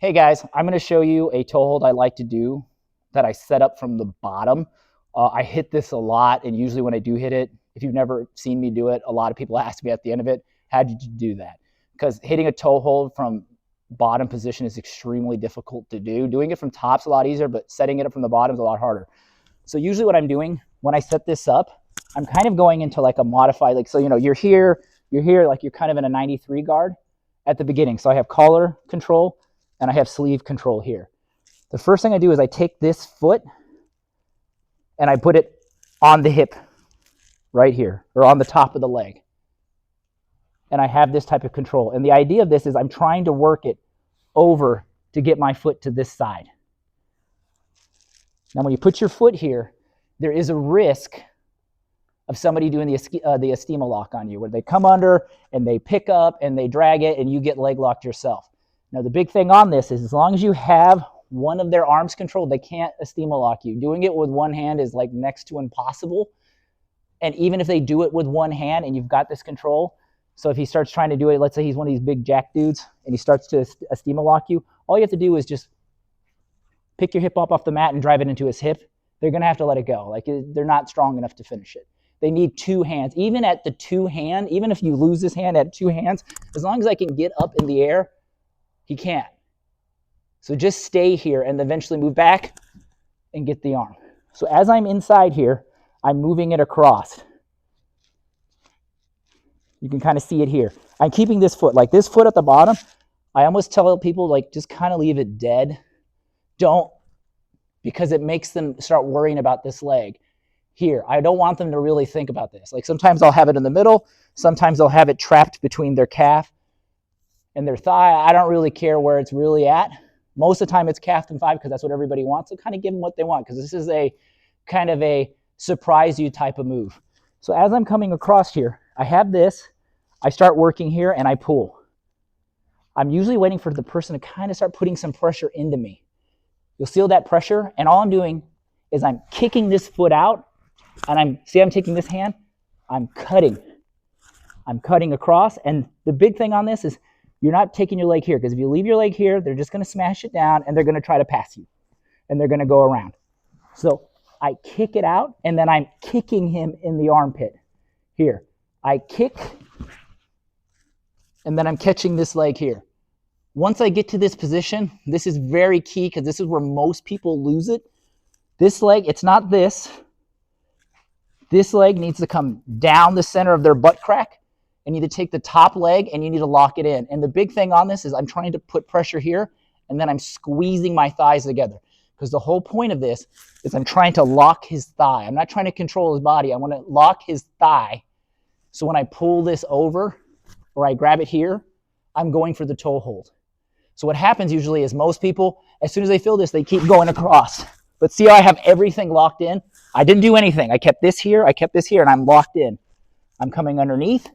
Hey guys, I'm going to show you a toe hold I like to do that I set up from the bottom. I hit this a lot, and usually when I do hit it, if you've never seen me do it, a lot of people ask me at the end of it, how did you do that? Because hitting a toe hold from bottom position is extremely difficult to do. Doing it from top's a lot easier, but setting it up from the bottom is a lot harder. So usually what I'm doing when I set this up, I'm kind of going into like a modified, like, so you're here, like you're kind of in a 93 guard at the beginning. So I have collar control and I have sleeve control here. The first thing I do is I take this foot and I put it on the hip right here, or on the top of the leg. And I have this type of control. And the idea of this is I'm trying to work it over to get my foot to this side. Now, when you put your foot here, there is a risk of somebody doing the Estima lock on you, where they come under and they pick up and they drag it and you get leg locked yourself. Now, the big thing on this is as long as you have one of their arms controlled, they can't Estima lock you. Doing it with one hand is like next to impossible. And even if they do it with one hand and you've got this control, so if he starts trying to do it, let's say he's one of these big jack dudes and he starts to Estima lock you, all you have to do is just pick your hip up off the mat and drive it into his hip. They're going to have to let it go. Like, they're not strong enough to finish it. They need two hands. Even at the two hand, even if you lose this hand at two hands, as long as I can get up in the air, he can't. So just stay here and eventually move back and get the arm. So as I'm inside here, I'm moving it across. You can kind of see it here. I'm keeping this foot, like this foot at the bottom. I almost tell people, like, just kind of leave it dead. Don't, because it makes them start worrying about this leg. Here, I don't want them to really think about this. Like, sometimes I'll have it in the middle. Sometimes I'll have it trapped between their calf and their thigh. I don't really care where it's really at. Most of the time it's calf and thigh because that's what everybody wants. So kind of give them what they want, because this is a kind of a surprise you type of move. So as I'm coming across here, I have this. I start working here and I pull. I'm usually waiting for the person to kind of start putting some pressure into me. You'll feel that pressure, and all I'm doing is I'm kicking this foot out, and I'm taking this hand, I'm cutting across. And the big thing on this is you're not taking your leg here, because if you leave your leg here, they're just going to smash it down and they're going to try to pass you and they're going to go around. So I kick it out, and then I'm kicking him in the armpit. Here, I kick, and then I'm catching this leg here. Once I get to this position, this is very key because this is where most people lose it. This leg, it's not this. This leg needs to come down the center of their butt crack. You need to take the top leg and you need to lock it in. And the big thing on this is I'm trying to put pressure here, and then I'm squeezing my thighs together. Because the whole point of this is I'm trying to lock his thigh. I'm not trying to control his body. I want to lock his thigh. So when I pull this over or I grab it here, I'm going for the toe hold. So what happens usually is most people, as soon as they feel this, they keep going across. But see how I have everything locked in? I didn't do anything. I kept this here, and I'm locked in. I'm coming underneath,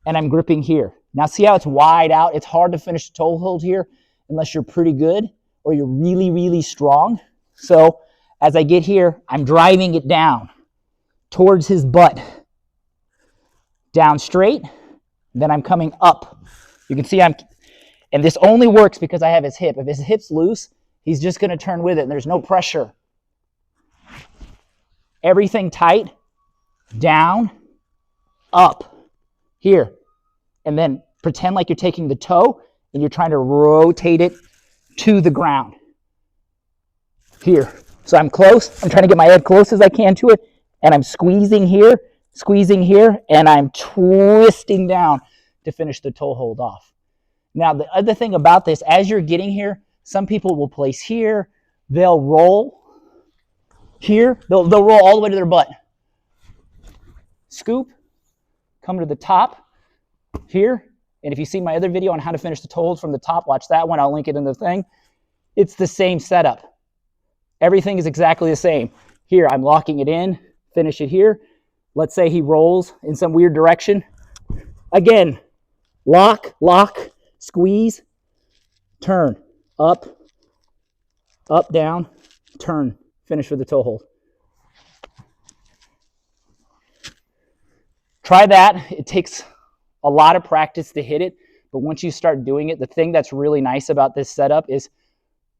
and I'm gripping here. Now see how it's wide out? It's hard to finish the toe hold here unless you're pretty good or you're really, really strong. So as I get here, I'm driving it down towards his butt. Down straight, then I'm coming up. You can see and this only works because I have his hip. If his hip's loose, he's just going to turn with it, and there's no pressure. Everything tight, down, up, here. And then pretend like you're taking the toe and you're trying to rotate it to the ground. Here. So I'm close. I'm trying to get my head close as I can to it, and I'm squeezing here, and I'm twisting down to finish the toe hold off. Now, the other thing about this, as you're getting here, some people will place here, they'll roll here, they'll roll all the way to their butt. Scoop, come to the top here, and if you've seen my other video on how to finish the toe hold from the top, watch that one, I'll link it in the thing. It's the same setup. Everything is exactly the same. Here, I'm locking it in, finish it here. Let's say he rolls in some weird direction. Again, lock, squeeze, turn, up, down, turn, finish with the toe hold. Try that. It takes a lot of practice to hit it, But once you start doing it, the thing that's really nice about this setup is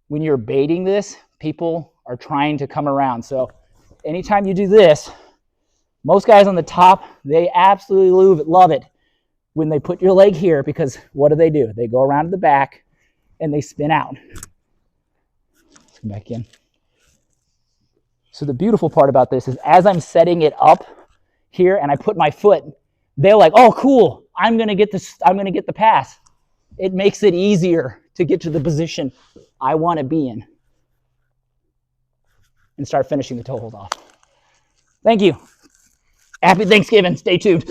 when you're baiting this, people are trying to come around. So anytime you do this, most guys on the top, they absolutely love it when they put your leg here, because what do? They go around to the back and they spin out. Let's come back in. So the beautiful part about this is as I'm setting it up here and I put my foot, they're like, oh, cool, I'm going to get this, I'm going to get the pass. It makes it easier to get to the position I want to be in and start finishing the toe hold off. Thank you. Happy Thanksgiving. Stay tuned.